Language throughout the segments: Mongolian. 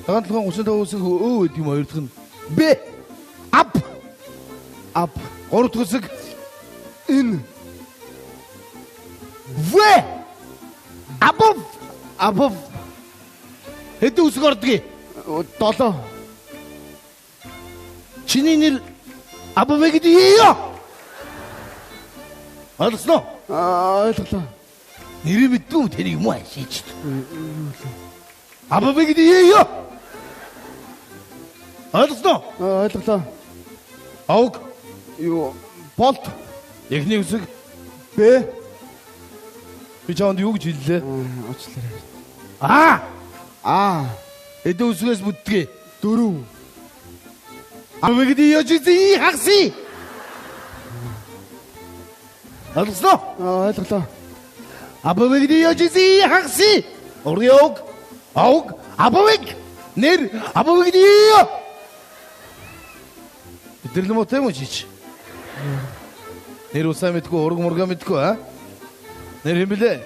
Дагандлахын 35 үсэг өө гэдэг юм хоёр дахь нь. Б. Ап. Ап. Гурав дахь үсэг ин. В. Абов. Абов. Хэдэн үсэг ордгийг? 7. Чиний нэр Абов гэдэг юу? Ойлгосноо? Ойлголоо. Нэр мэдгүй тэрийг юм ашиж. Абов гэдэг юу? Ойлгосноо? Ойлголоо. Авг. Юу? Болт. Эхний үсэг Б. би чамд юу гэж хэллээ? Очлоо. Хэдэн үсгээс бүтдгээ? 4. Абов гэдэг юу чи хагси? Ойлгосноо? Ойлголоо. Абов гэдэг юу чи хагси? Орёг. Авг. Абовыг нэр Абов гэдэг юу? Бидэрлэн мотой юм чич. Нэр усаа мэдгүй, ураг мурга мэдгүй а? Нэр юм блэ?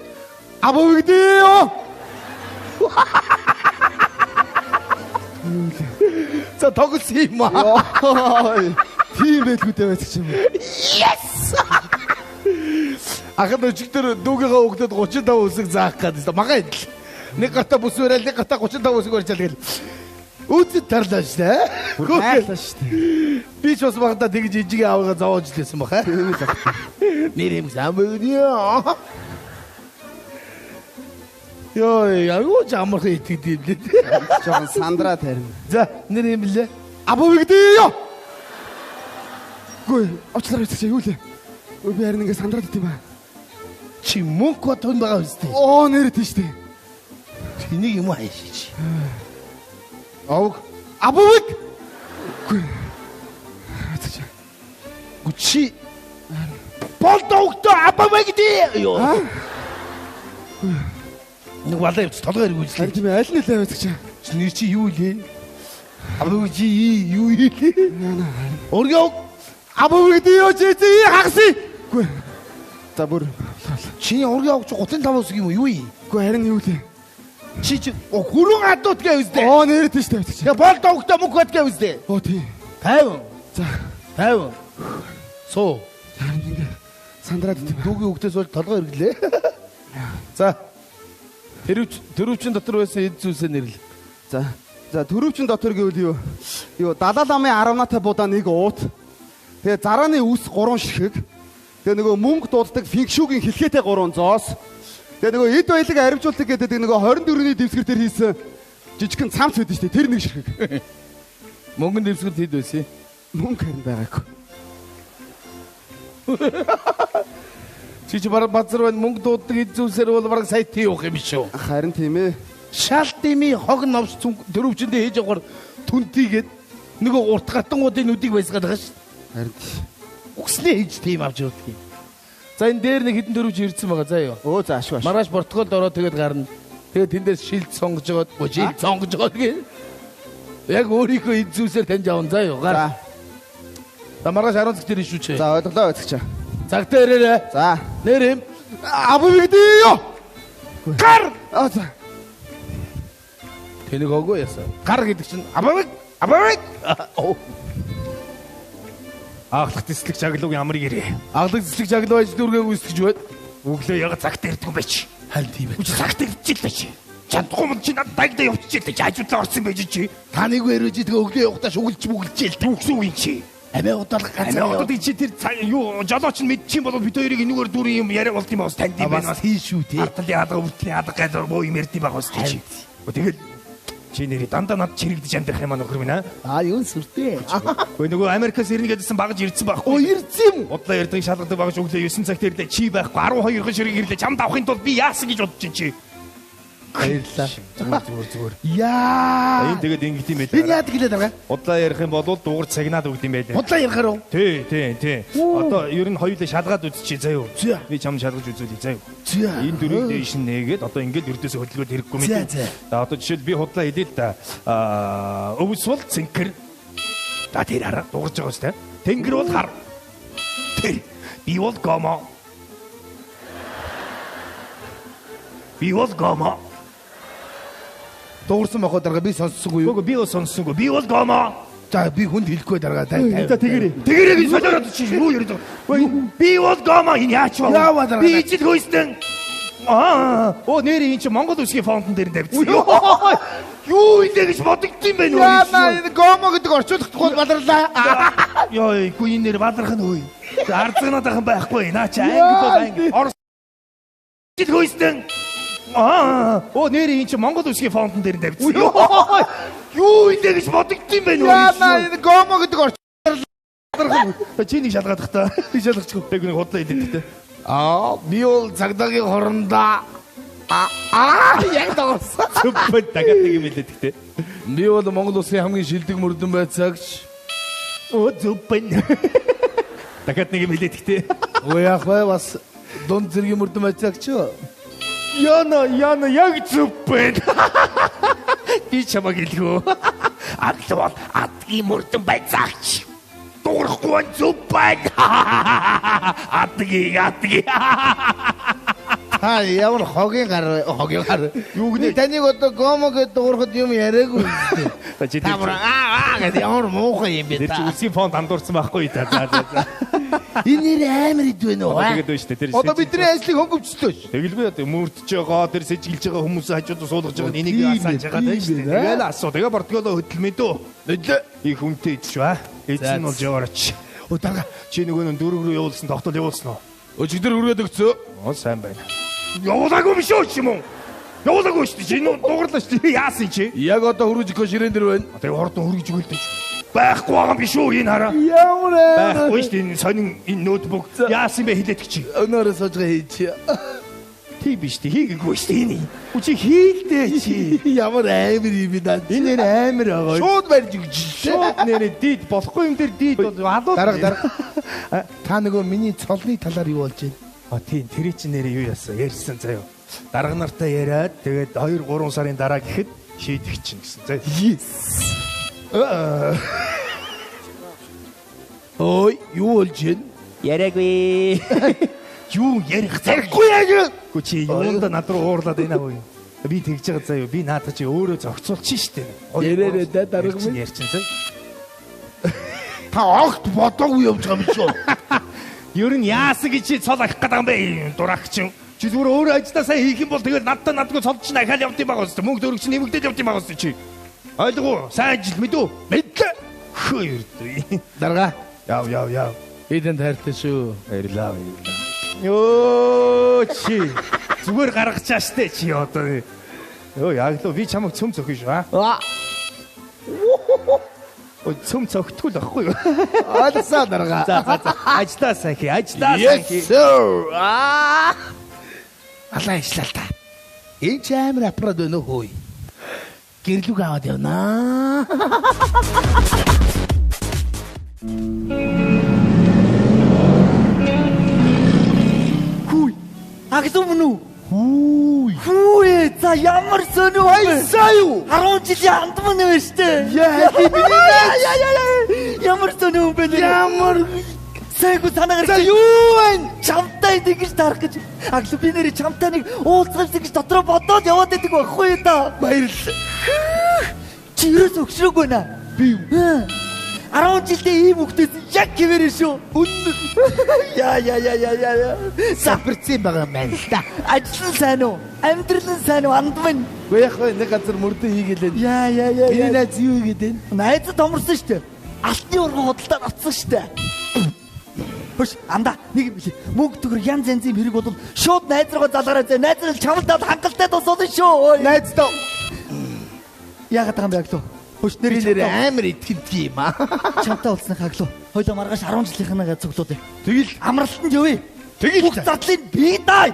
Абов гэдэг юу? За тоглосон юм аа. Тийм байлгүй дээ байдаг юм. Yes! Ахад өчигдөр дүүгийнхаа өгдөд 35 үсэг заах гэдэг. Магаа идэл. Нэг гата бүс өрөөл, нэг гата 35 үсэг барьчаал гэл. Үүдэд тарлаа штэ. Хайлаа штэ. Би ч бас багада тэгж ижиг аавгаа зовоож лээсэн баха. Нэр юм самбөгнё. Йоо, яагаад ч амархан итгэдэг юм бэ? Жохон сандраа тарим. За, нэр юм блэ? Абов гэдэг юу? Гүй, очлоо гэж юу лээ? Би харин ингэ сандраад ит юм аа. Чи мөнх отон байгаа үстэй. Оо нэр тийш дээ. Тэнийг юм хайшиж. Авг. Абовыг. Гүй. Гүчи. Болдогтой Абовыг дээ. Йоо. Нэг балаа явц толгой эргүүлсэн. Тийм ээ, аль нь лээ байдаг чи. Нэр чи юу лээ? Абовыг чи юу лээ? Орёг. Абовыг дээ юу чи хагси. Гүй. За бүр. Чиний ургийн авч 35 үсэг юм уу? Юу юм? Гүй харин юу лээ? Чи хүрэн адууд гээ үстэй. Оо нэр тийш дээ байдаг чи. Я болдогтой мөнх бат гээ үстэй. Оо тийм. 50. За. 50. Суу. Харин ингэ сандраад ит юм. Дүүгийн хөвгтөөс бол толгой эргэлээ. За. Төрөвчин дотор байсан эд зүйлсээ нэрлээ. За төрөвчин дотор гэвэл юу? Юу Далай ламын 10 наатай будаа нэг уут. Тэгээ зарааны үс 3 ширхэг. Тэгээ нөгөө мөнгө дууддаг финкшүүгийн хэлхээтэй 3 зоос. Тэгээ нөгөө эд баялаг аривжуулдаг гэдэг нөгөө 24-ний дэвсгэр дээр хийсэн жижигхэн цамц байдсан шүү дээ. Тэр нэг ширхэг. Мөнгөнд дэвсгэр хэд байсан? Мөнгө харин байгаагүй. Чи бараг базар байна мөнгө дууддаг эд зүйлсээр бол бараг сая тий явах юм шүү. Харин тийм ээ. Шал дими хог новч төрөвчөндөө хийж явахаар түнтийгээд нөгөө урт гатангуудын нүдийг байсгаад байгаа шүү. Харин Үгснээ хийж тийм авч явдаг юм. За энэ дээр нэг хідэн төрөвч ирсэн байгаа заа юу. Өө за ашгүй. Маргааш Португалд ороод тэгээд гарна. Тэгээд тэндээс шилд сонгож байгаа гээ. Яг өөрийнхөө эд зүйлсээр таньж аван заа юу. Гар. За маргааш 10 цаг дээр шүү чи. За ойлголоо байдаг чи. Цагтаа ирээрээ. За. Нэр юм. Абовыг дээ юу. Гар. За. Тэнийг өгөө ясаа. Гар гэдэг чинь Абовыг. Аглах зэслэг чаглууг ямар гэрээ. Аглах зэслэг чаглуу ажил дүргээг үүсгэж байд. Өглөө яга цагт ирдэг юм байч. Харин тийм ээ. Цагт ирж л байж. Чандгуумд чи надад дагда явчих л байж. Ажуулаа орсон байж чи. Таныг өрөөж тэгээ өглөө явахдаа шүглж бүгэлж л төгсөн үе чи. Амиа удаалгах газар. Амиа удаад чи тэр юу жолооч нь мэдчих юм бол бид хоёрыг энэгээр дүрийн юм яриа болт юм бас танд юм байна. Бас хийж шүү тий. Ардлын хаалга өвдлийн хаалга газар боо юм ярьд юм байгаа бас чи. Тэгэл чи нэр дандаа над чирэгдэж амьдрах юм аа нөхөр минь аа. Юу сүртэй. Гэхдээ нөгөө Америкаас ирнэ гэдсэн багж ирсэн байхгүй. Ирсэн юм. Бодлоо ярдгийг шалгадаг багж өглөө 9 цагт ирлээ. Чи байхгүй 12 хэн ширэг ирлээ. Чамд авахын тулд би яасан гэж бодож чинь чи. Баярлаа. Зүгээр. Яа. Энд тэгээд ингэж юм байлаа. Энэ яад гэлээд байгаа. Бодлоо ярих юм бол дуугарч цагнаад өгд юм байлээ. Бодлоо ярихаар уу? Тий. Одоо ер нь хоёулаа шалгаад үзчихье заа юу. Би чам шалгаж үзүүлье заа юу. Энэ дөрөв дэш нээгээд одоо ингээд өрдөөсөө хөдөлгөөд хэрэггүй мэт. За одоо жишээл би худлаа хэлээ л да. Өвс бол цэнхэр. За тэр хараа дуугарч байгаа шүү дээ. Тэнгэр бол хар. Тэр би бол гомо. Би бол гомо. дуурсан махаа дарга би сонссонгүй юу? Би бол сонссонгүй. Би бол гомо. За би хүнд хэлэхгүй дарга тай. За тэгэрэй. Тэгэрэй гэж солиороод чи юу ярьдаг. Би бол гомо энэ яач вэ? Би ижил хөөстөн. Нэр энэ чи Монгол Улсын фондон дээр тавьчихсан. Юу идэ гэж бодогдсон юм бэ нөө? Яа энэ гомо гэдэг орчуулахгүй баларлаа. Йоо үгүй энэ нэр баларх нь хөөе. Арцгнаад байхгүй наа чи анги орс ижил хөөстөн. Нэр энэ чи Монгол Улсын фондон дээр тавьчихсан. Юу идэ гэж бодогдсон юм бэ нөө? Яа энэ гомо гэдэг орчуулахгүй. Чи нэг шалгаадах та. Би шалгачихгүй. Тэг нэг худлаа идэв тэ. Би бол цагдаагийн хорондоо яг дагуулсан. Зүббэн дахиад нэг юм хэлээд гэхдээ. Би бол Монгол Улсын хамгийн шилдэг мөрдөн байцаагч. Зүббэн. Дахиад нэг юм хэлээд гэхдээ. Яг бай бас дунд зэргийн мөрдөн байцаагч. Яна яг зүббэн. Би чамаг хэлгөө. Аглавал адгийн мөрдөн байцаагч. Дуурахгүй зүббэн. Адги. Ямар хогийн гар. Юу гэнэ таныг одоо гомо гэдэг дуурахад юм яриаггүй. Гэдэг ямар муухай юм бэ та. Тэр чинь Улсын фонд андуурсан байхгүй та. Энэ нэр амар идвэн үү? Тэгээд байна шүү дээ. Одоо бидний ажлыг хөнгөвчлөө ш. Тэгэл би одоо мөрдөж байгаа, тэр сэжиглж байгаа хүмүүсийн хажууд суулгаж байгаа энийг асааж байгаа даа шүү дээ. Тэгэл асуу. Тэгээ бортголоо хөдөлмөө дөө. Нөлөө. Их хүнтэй идэж ба. Эзэн болж яваарч. Дарга чи нөгөө дөрөв рүү явуулсан тогтол явуулсан уу? Өчигдөр хүргээд өгцөө. Сайн байна. Явуулаагүй биш үү чи юм уу? Явуулаагүй шүү дээ. Чи дугарлаа шүү дээ. Яасан чи? Яг одоо хөрөж өгөх ширээн дээр байна. Тэгээ хордон хөргөж өгөл дээ. Байхгүй байгаа юм биш үү энэ хараа? Ямар ээ? Байхгүй шүү дээ. Энэ сонин энэ ноутбук яасан бэ хэлээд чи. Өнөөрөө сожгаа хийчих. Тий биш дээ. Хийгээгүй шүү дээ энэ. Чи хийлдээ чи. Ямар амар юм бэ даа. Энэ нэр амар байгаа. Шууд барьж өгч. Шууд нэрээ дид болохгүй юм дээр дид халуун. Дарга. Та нөгөө миний цолны талаар юу болж байна? Тийм тэр чинь нэрээ юу яасан? Ярьсан заяа. Дарга нартай яриад тэгээд 2-3 сарын дараа гэхэд шийдэх чинь гэсэн. За. Yes. Ой, юу болж байна? Яриаггүй. Юу ярих зэрэггүй яг. Чи юунд над руу уурлаад байна аа. Би тэгж байгаа заяа. Би наадаа чи өөрөө зохицуулчих штеп. Ярээрээ да дарга минь ярьчин заяа. Та огт бодоогүй явж байгаа юм шүү. Ер нь яасан гэж чи цол ахих гэдэг юм бэ? Дурагч юм. Чи зүгээр өөрөө ажлаа сайн хийх юм бол тэгэл надгүй цолч чинь ахаал явд юм байгаа үстэй. Мөнгө дөрөг чинь нэмэгдээд явд юм байгаа үстэй чи. Ойлгоо. Сайн ажил мэдүү. Мэдлээ. Хөөе. Дарга. Яв. Эдэн таартай шүү. Баярлаа. Йоо чи. Зүгээр гаргачааштай чи одоо. Йоо яглаа би чамайг цөм цохино шүү аа. Цөм цогтгүй л байхгүй юу? Ойлгосоо дарга. За. Ажлаа сайн хий. Yes sir. Алаа ишлээ та. Энэ ч амар апрад өнөө хөөе. Гэрлүг аваад явнаа. Хүй. Агсуу мөн үү? Хүй. За ямар сонио хайсаа юу? 10 жилийн андман нэ штэ. Яа. Ямар сонио бэ? Ямар сайгүй танаагаар. За юу вэ? Чамтай ингэж тарах гэж. Аглуу би нэрээ чамтай нэг уулзгалт гэж дотроо бодоод яваад байдаг байхгүй юу та? Баярлалаа. Чи юус өгшрөөгүй наа. Би юу? 10 жилдээ ийм хөлтөөс яг гівэрэ шүү. Яа. Сапэрцэн байгаа мэн л та. Ажил сайн уу? Амьдрал сайн уу? Андмын. Үгүй яг нэг газар мөрдөө хийгээл. Яа. Миний найз юу хийгээд байна? Найзад томорсон шүү дээ. Алтны урган худалдаад авцсан шүү дээ. Хөш анда нэг мөнгө төгрөг янз янзын хэрэг бол шууд найз руугаа залгараа зэ. Найз нь чамд даад хангалттай тусуулна шүү. Найз доо. Яагаад байгаа юм бэ аглуу? Хөш нэр амар итгэдэг юм аа. Чамтай уулзсныхаа аглуу. Хойлоо маргааш 10 жилийнхнаагаа цуглуулъя. Тэгэл амралтанд явъя. Тэгэл бүх задлыг би даа.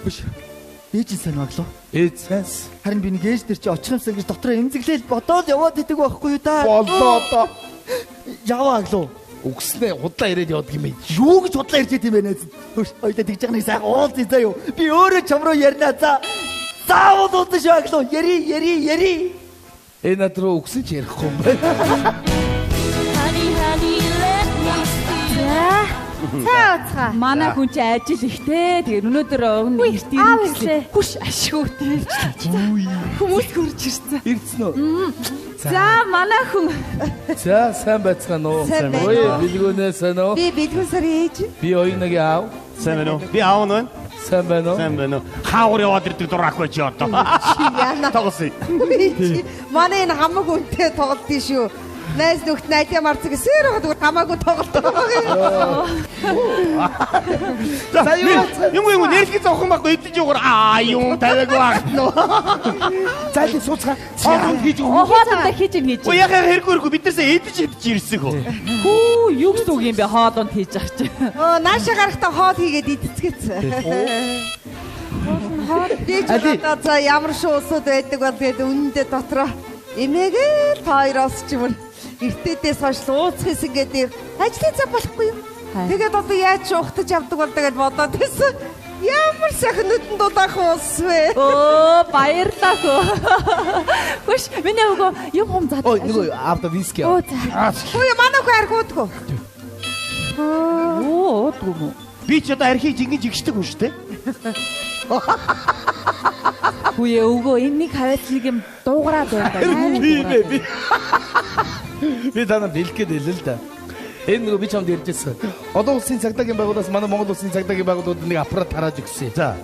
Хөш. Ээж сайн аглуу. Ээжээс. Харин би нэг ээж дээр чи очих юмсан гэж дотроо эмзэглээл бодоод яваад идэг байхгүй юу та? Болоо одоо. Яваа аглуу. Үгснээ худлаа ирээд явдаг юм ээ. Юу гэж худлаа ирж идэм бэ нэ? Хөш. Хоёлаа тэгж байгаа нэг сайхан уулзъя заа юу. Би өөрөө чам руу ярина за. Заавал уулзах шүү аглуу. Яри. Энэ над руу үгсэж ярихгүй юм байна. Цаацгаа. Манай хүн чи ажил ихтэй. Тэгээд өнөөдөр өгнө эртээ хүш ашигүйтэй. Хүмүүс хурж ирсэн. Ирсэн үү? За манай хүн. За сайн байцгаана уу? Ой билгүүнээ сайн уу? Би бэлгүүн сар ээж. Би оюуныг аав. Сайн байна уу? Би аав нь. Сайн байна уу? Сайн байна уу? Хаагур яваад ирдэг дурак байж одоо. Яна. Тоглосон. Манай энэ хамаг үнтэй тоглолтын шүү. Найс нөхд найдаа марцаг эсээр хаад хамаагүй тоглолтоо. За юм нэрхий зовхон байхгүй идэж яваар юм тавиагүй ахтноо. За л сууцгаа. Хоол хийж өгөө. Хоолндоо хийж ийн гэж. Оо яхаа хэрэггүй биднээсээ идэж ирсэн хөө. Хүү юу гэсэн үг юм бэ хоолнд хийж ах чи. Нааша гарахтаа хоол хийгээд идцгээц. Би ч одоо за ямар шуусууд байдаг бол тэгээд үнэндээ дотроо эмээгээл тойроос ч юм уу эртээдээс хойш ууцхис ингээд ажлын зам болохгүй юу. Тэгээд одоо яаж ухтаж авдаг бол тэгээд бодоод байсан. Ямар сайхан нүдэн дулаах уус вэ? Оо баярлалаа хөө. Хүш миний өгөө юм хум заа. Ой нөгөө авто виски. Оо за. Хөөе манай хөө аргуудгүй. Оо дгүй. Би ч одоо архийг жингэж игшдэг хүн шүү дээ. Хүүе өгөө энэний хавьяалыг юм дуугараад байна. Би танаа дэлэх гээд хэлээ л да. Энэ нөгөө би чамд ярьжсэн. Олон улсын цагдаагийн байгууллагаас манай Монгол улсын цагдаагийн байгууллагууд нэг аппарат тарааж өгсөн. За.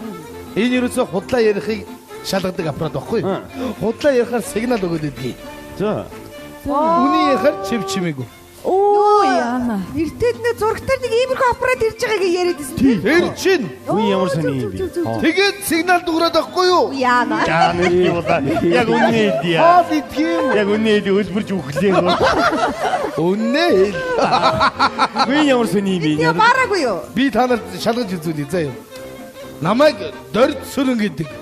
Энэ ерөөсөө худлаа ярихыг шалгадаг аппарат баггүй. Худлаа ярихаар сигнал өгöd өгдөг. За. Үний ярихаар чив чимээгүй. Оо яана. Эртээдний зурагтаар нэг иймэрхүү аппарат ирж байгааг яриадсэн тийм. Тэр чин. Үн ямар сони юм би. Тэгээд сигнал дуурайд байхгүй юу? Яана. Яа нэг юм да. Яг үнэ идэ. Хоол идэм. Яг үнэ идэ хөлбөрж өглөө. Үнэ. Үн ямар сони юм би. Я бараагүй юу? Би танарт шалгаж үзүүлье заа юу. Намайг дорд сүрэн гэдэг.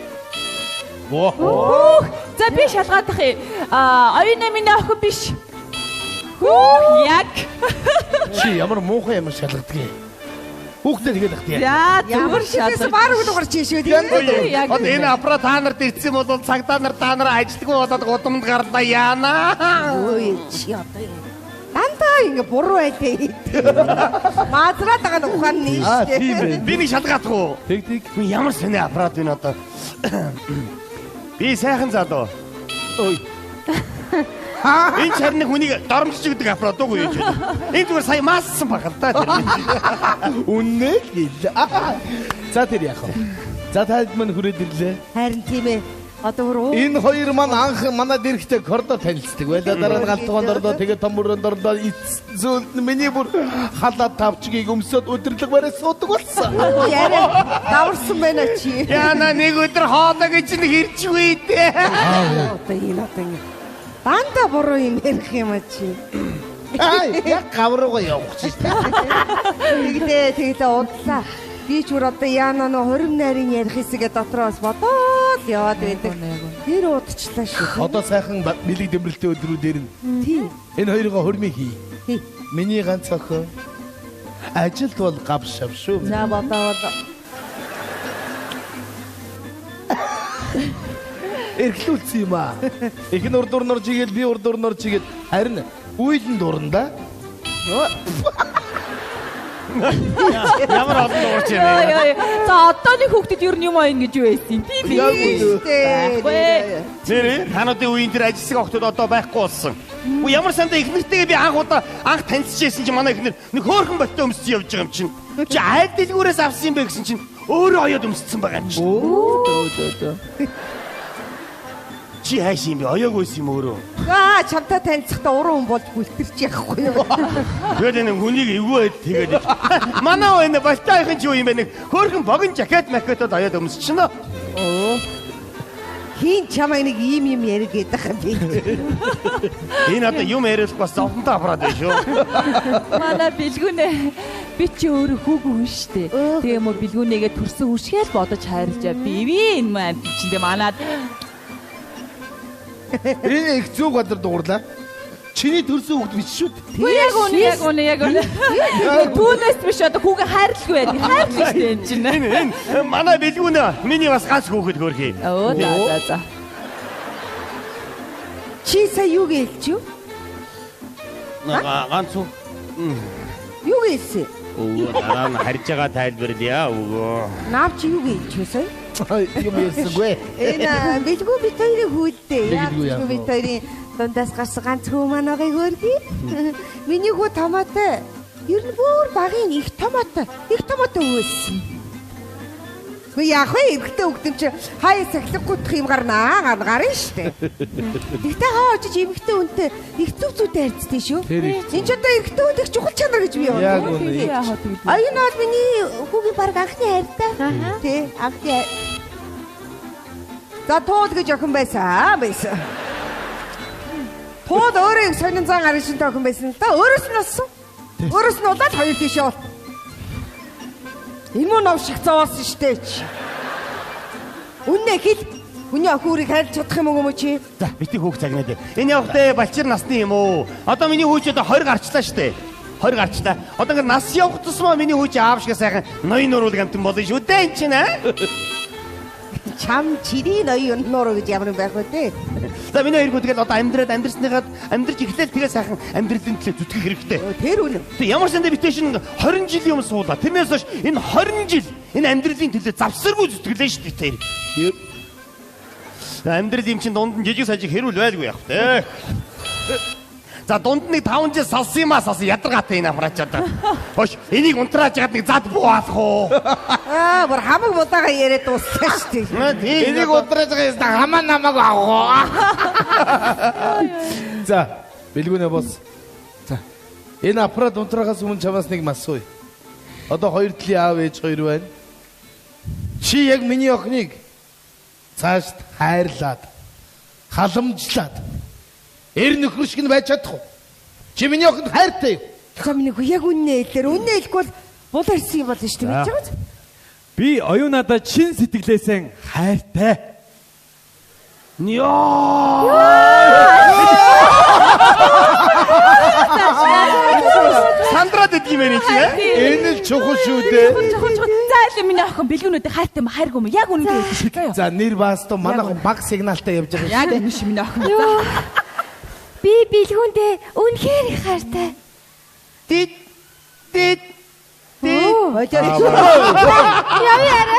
Оо. За би шалгаадах юм. Оюуна миний охин биш. Хөө яг. Чи ямар муухай ямар шалгадгийг. Хүүхдээ тэгээд ахтыг. За Ямар шигээс бараагүй дугаар чи шүү тийм. Одоо энэ аппарат та нарт ирсэн бол цагдаа нар та нараа ажилтгүй болоод гудамд гарлаа яана. Ой чи одоо дандаа ингэ буруу байдээ. Маазраад байгаа нь ухаан нь шүү Тийм дээ. ээ. Би нэг шалгаадах уу? Тэг. Үн ямар сони аппарат вэ одоо? Би сайхан залуу. Ой. Энэ чарны хүнийг доромжиж өгдөг аппарат уу юу? Энэ зүгээр сая маассан баг л да. Үнэ гэл. За тэр яах вэ? За таад мань хүрээд ирлээ. Харин тийм ээ. Одоо бүр Энэ хоёр маань анх манад ирэхдээ кордо танилцдаг байлаа. Дараа нь галтгоонд орлоо тэгээ том мөрөнд орлоо. Зөөлд миний бүр халаа тавчгийг өмсөд өдөрлөг барай суудаг болсон. яриа даварсан байна чи. Яна нэг өдөр хоолоо гэж нэг хэрчгүй дээ. Одоо ингэ. Дандаа буруу юм ярих юм а чи. Яг гавруугаа явах чи. Тэгээд удлаа. Би ч бүр одоо яана нөө 20 найрын ярих хэсгээ дотроос бодоод яваад байдаг. Тэр удчлаа шүү. Одоо сайхан бэлэг дэмрэлтийн өдрүүдээр нь Тийм. энэ хоёроо хурмыг хий. Хий. Миний ганц охин ажилд бол гав шав шүү. За бодоо. Эргэлүүлсэн юм аа. Их нь урд урнор чигээл би урд урнор чигээд харин үйлэн дуранда. Ямар олон дуурч юм бэ? Ой. За одооны хүүхдэд ер нь юм аа ингэж байсан. Тийм Дээ. Нэрээ тануудын үеийн тэр ажилсаг охтод одоо байхгүй болсон. Уу ямар сандаа их нэртэйгээ би анх танилцчихсэн чинь манай их нэр нэг хөөрхөн боттой өмссөн явж байгаа юм чинь. Чи аль дэлгүүрээс авсан юм бэ гэсэн чинь өөрөө оёод өмссөн байгаа юм чинь. Чи хайш юм бэ? Оёогүйс юм өөрөө. Чамтай танилцахдаа уран хүн болж бүлтэрч яахгүй юу? Тэгээд энэ хүнийг эвгүй байд тэгээд. Манай энэ балтайхан ч юу юм бэ нэг хөөрхөн богино жакет макетод оёод өмсчихнө. Хин чамайг нэг ийм яриг гэдэг юм би. Энэ одоо юм яриулах бас зовлонтой аппарат байх шүү. Манай бэлгүүнээ би чи өөрөө хүүгүй хүн штэ. Тэгээ мөр бэлгүүнээгээ төрсөн хүшгээл бодож хайрлаж би энэ маань бичэндээ манад Энэ их зүг бадар дуурлаа. Чиний төрсөн хүүхд биш шүү дээ. яг үнэ. Түүнээс биш одоо хүүгээ хайрлахгүй байд. Хайрлах штэ энэ чинь. Энэ манай бэлгүүнээ миний бас ганц хүүхэд хөрхий. Оо за. Чи сая юу гэлж юу? Ганц уу? Юу гэлсэн? Өө дараа нь харж байгаа тайлбарлая өвөө. Наавч юу гэж хэлсэн? Юм ярьсангүй. Энэ бэлгүү бит хоёрын хүүдтэй. Бэлгүү яах вэ? Бит хоёрын дундаас гарсан ганц хүү манайгыг хөргий. Миний хүү томоотой. Ер нь бүр багын их томоотой үүссэн. Хөө яах вэ? Эвгтэй өгдөм чи хаяа сахилгах юм гарна гарна штэ. Тэгтээ хаа очиж эвгтэй үнтэй их зүгтэй харьцдаг шүү. Энд ч одоо эвгтэй үнтэй чухал чанар гэж би Яг боддог. үнэ. Энэ бол миний хүүгийн баг анхны хайртай. Тий, анхны. За тууд гэж охин байсан. Тууд өөрөө сонин зан гарын шинтэй охин байсан л да. Өөрөөс нь болсон. Өөрөөс нь удаад хоёр тийшээ бол. Энэ мөн новшиг зовоосон штэ чи. Үнэ хэл хүний охиурыг хайрлах чадах юм уу чи? За бити хүүхд цагнаа дээ. Энэ явахтай балчир насны юм уу? Одоо миний хүүч одоо 20 гарчлаа штэ. 20 гарчлаа. Одоо ингэ нас явах тусмаа миний хүүч аав шиг сайхан ноён нуруулаг амтан болно шүү дээ энэ чинь аа. Чам чири ноён нуруу гэж ямар байх вэ те? За миний хоёр хүү тэгэл одоо амьдрсныхаа амьдрж эхлээл тэгээ сайхан амьдралын төлөө зүтгэх хэрэгтэй. Тэр үнэ. Тэг ямар сандаа битээ шин 20 жилийн өмнө суулаа. Тэрнээс хойш энэ 20 жил энэ амьдралын төлөө завсаргүй зүтгэлээ шүү дээ тэр. Амьдрал юм чин дунд нь жижиг сажиг хэрүүл байлгүй яах вэ? За дунд нэг 5 жил салсан юмаа салсан ядаргаатай энэ амраач одоо. Хош энийг унтрааж ягаад нэг зад бууаах уу? Бүр хамаг будаага яриад дууссан шүү дээ. Энийг унтрааж байгаа юм хамаа намайг авах. За, бэлгүүнэ бос. За. Энэ аппарат унтрахаас өмнө чамаас нэг асууя. Одоо хоёр талын аав ээж хоёр байна. Чи яг миний охиныг цаашд хайрлаад, халамжлаад эр нөхөр шиг нь байж чадах уу? Чи миний охинд хайртай юу? Тэгэхээр миний хүү яг үнэ хэлэхгүй бол бул ирсэн юм болно шүү дээ. Мэдэж байгаа ч. Би оюунадаа чин сэтгэлээсээ хайртай. Сандраад идэв юм ээ чи. Энэ л чухал шүү дээ. За л миний охин бэлгүүнүүдийн хайртай юм хайргүй юм. Яг үнэ гэж хэлээ. За нэр баасто манайхан баг сигналтай явж байгаа. Яг үнэ шиг миний охин. Би бэлгүүндээ үнэхээр их хайртай. Дид. Яа яа.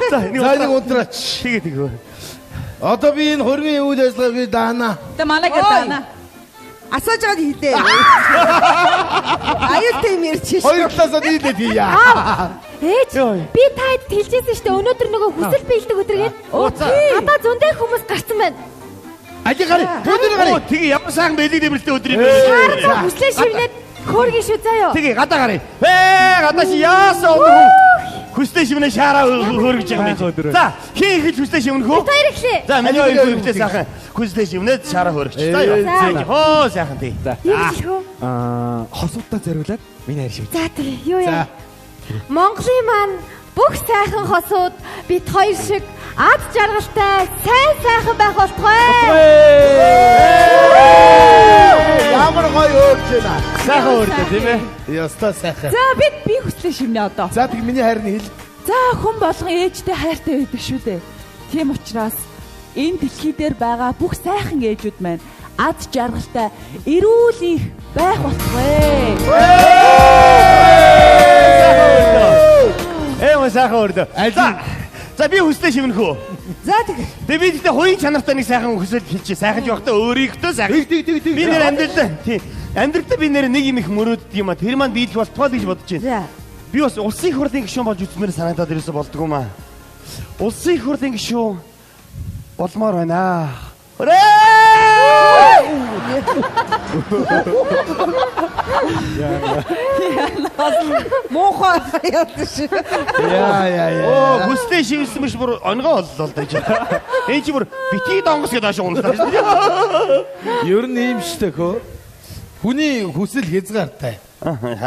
За нэг унтраач. тэгээ. Одоо би энэ хөрмийн үйл ажиллагааг даана. Тэ манай гэдэг. Асааж байгаад хийдээ. Аюултай юм ярьчих шүү. Хоёр талаас нь нийлээд хийя. Ээж би таад хэлжсэн шүү дээ. Өнөөдөр нөгөө хүсэл биелдэг өдргээд. Гадаа зөндөө хүмүүс гарсан байна. Ажи гараа. Өндөр гараа. Тэгээ ямар сайхан бэлэг дэмэлтэй өдөр юм бэ? Хүслээ шивнээд хөөргөн шүү заяа. Тэгээ гадаа гараа. Гадаа чи яасан өнөр хүслээ шивнээ шаараа хөөргөж байгаа юм. За хин их хүслээ шивнэх үү? Хоёр ихлээ. За миний хоёр хүслээ сайхан хүслээ шивнээд шаараа хөөргөж. За юу. Хоо сайхан тий. Юу Хосуудаа зориулаад миний хайр шив. За тэгээ юу яа. Монголын маань бүх сайхан хосууд бит хоёр шиг ад жаргалтай сайхан байх болтугай. Ямар гоё өөрч байна. Сайхан өөртөө тийм ээ. Яста сайхан. За би хүслээ шивнэ одоо. За тэг миний хайр нь хэл. За хүн болгон ээжтэй хайртай байдаг шүү дээ. Тийм учраас энэ дэлхий дээр байгаа бүх сайхан ээжүүд маань ад жаргалтай эрүүл их байх болтугай. Сайхан өөртөө. За би хүслээ шивнэх үү? За тэгээ. Тэгээ би тэгтээ хоёрын чанартай нэг сайхан хүсэл хэлчихье. Сайхан ч явахдаа өөрийнхөө сайхан. Би нэр амьдралдаа тий. Амьдралдаа би нэр нэг юм их мөрөөддөг юм а. Тэр маань биелэх болтгоо л гэж бодож байна. Би бас улсын их хурлын гишүүн болж үзмээр санагдаад ирсэн болдгоо маа. Улсын их хурлын гишүүн болмоор байна. Муухай яадаш. Оо, хүслээ шивсэн биш бүр онгоо оллоо л дэж. Энэ чи бүр бити донгос гэдэг ашиг унтаа шүү дээ. Ер нь ийм штэ хөө. Хүний хүсэл хязгаартай.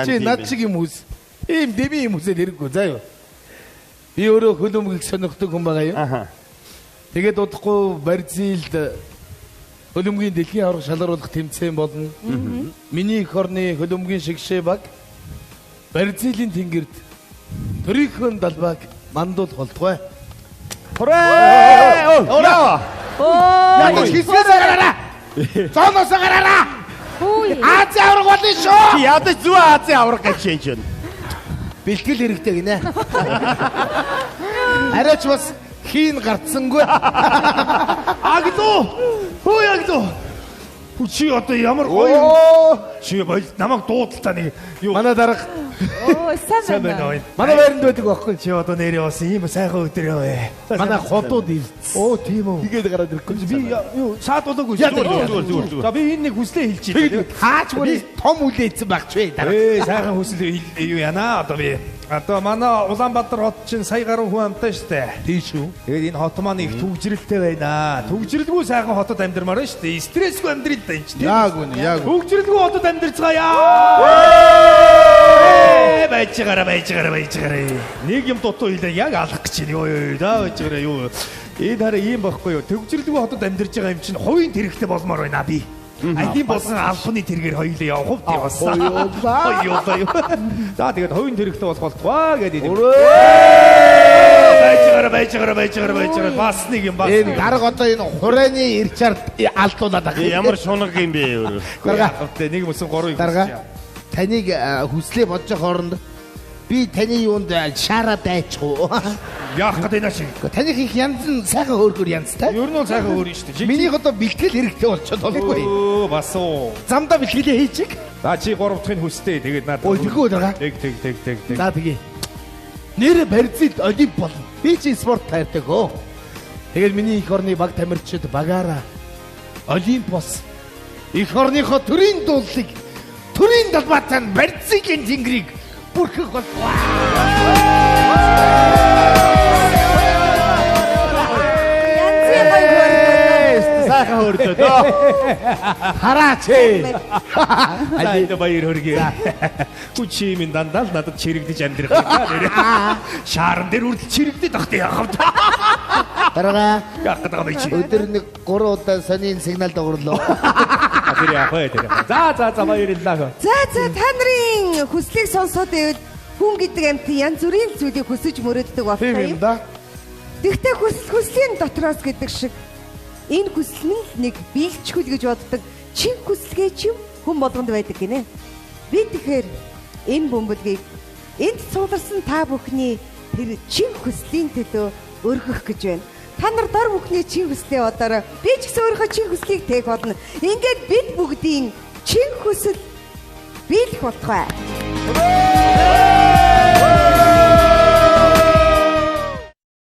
Чи над шиг юм хүс. Ийм дэми юм хүсэл хэрэггүй заа юу. Би өөрөө хөлөмгөлг сонирхдаг хүн байгаа юу. Тэгээд удахгүй Барзилд хөлөмгийн дэлхийн аврах шалгаруулах тэмцээн болно. Миний эх орны хөлөмгийн шигшээ баг Барзилийн тэнгэрд төрийнхөө далбааг мандуулах болтугай. Яа! Яг хийсгээс гараараа. Зооноос гараараа. Хөөе. Азийн авраг болно шүү. Чи ядаж зүү Азийн авраг гэж чинь чинь. Бэлтгэл хэрэгтэй гинэ. Арайч бас хийн гарцсангүй. Аглоо. Хөө аглоо. Чи одоо ямар гоё. Чи бол намайг дуудалтаа нэг юу. Манай дарга. Оо, сайн байна. Манай байранд байдаг байхгүй. Чи одоо нэрээ бас ийм сайхан өдөр яваа. Манай хотууд ирсэн. Оо тийм үү. Тэгээд гараад ирэхгүй. Би юу шаад болоогүй. Зүгээр. За би энэ нэг хүслээ хэлж байна. Хаачгүй том үлээсэн багч вэ. Сайхан хүсэл юу яана одоо би. Одоо манай Улаанбаатар хот чинь сая гаруй хүн амтай штэ. Тийм шүү. Тэгээд энэ хот маань их төвжрэлтэй байна. Төвжрэлгүй сайхан хотод амьдармаар байна штэ. Стрессгүй амьдрал да энэ чинь. Яг үнэ, яг. Төвжрэлгүй хотод амьдарцгаая. Байжгараа. Нэг юм дутуу хэлээ яг алах гэж байна. Ёо байжгараа юу. Энэ хараа ийм байхгүй юу. Төвжрэлгүй хотод амьдарч байгаа юм чинь хувийн тэрэгтэй болмоор байна би. Айдын болсон албаны тэргээр хоёулаа явах хувьд явсан. Хоёулаа. За тэгээд хувийн тэрэгтэй болох болтугай гэдэг. Байжгараа. Бас нэг юм бас. Энэ дарга одоо энэ хурааны ирчаар алдуулаад байгаа. Ямар шунаг юм бэ өөр. Дарга. Нэг мөсөн 3-ыг дарга. Таныг хүслээ бодож байгаа хооронд би таны юунд шаараа дайчихгүй. Яах гэдэг нь шиг. Таних их янз нь сайхан хөөргөр янзтай. Ер нь бол сайхан хөөр нь шүү дээ. Миний одоо бэлтгэл хэрэгтэй болчиход болгүй. Өө бас уу. Замдаа бэлтгэлээ хийчих. За чи 3 дахь нь хүстэй. Тэгээд надад. Ой тэггүй дарга. Тэг. За тэгье. Нэр Барзил Олимп бол би чи спорт таардаг хөө. Тэгээд миний эх орны баг тамирчид багаараа Олимпос эх орныхоо төрийн дуулыг төрийн далбаатан Барзилийн тэнгэрийг бүрхэх болов. Сайхан хөрдөө. Хараач. Айда баяр хөргий. Хүчи минь дандаа л надад чирэгдэж амьдрах юм. Шаарн дээр үрдэл чирэгдээд ахтай яах вэ? Дарага. Яах гэдэг юм чи? Өдөр нэг 3 удаа сонин сигнал дагууллаа. Тэр яах вэ? За баярлалаа. За та нарын хүслийг сонсоод байвал хүн гэдэг амьтан янз бүрийн зүйлийг хүсэж мөрөөддөг болтой юм. Тэгтээ хүслийн дотроос гэдэг шиг энэ хүсэл нь нэг биелчгүүл гэж боддог чин хүсэлгээ чим хүн болгонд байдаг гинэ. Би тэгэхээр энэ бөмбөлгийг энд суулгасан та бүхний тэр чин хүслийн төлөө өргөх гэж байна. Та нар дор бүхний чин хүслээ бодоорой. Би ч гэсэн өөрийнхөө чин хүслийг тээх болно. Ингээд бид бүгдийн чин хүсэл биелэх болтугай.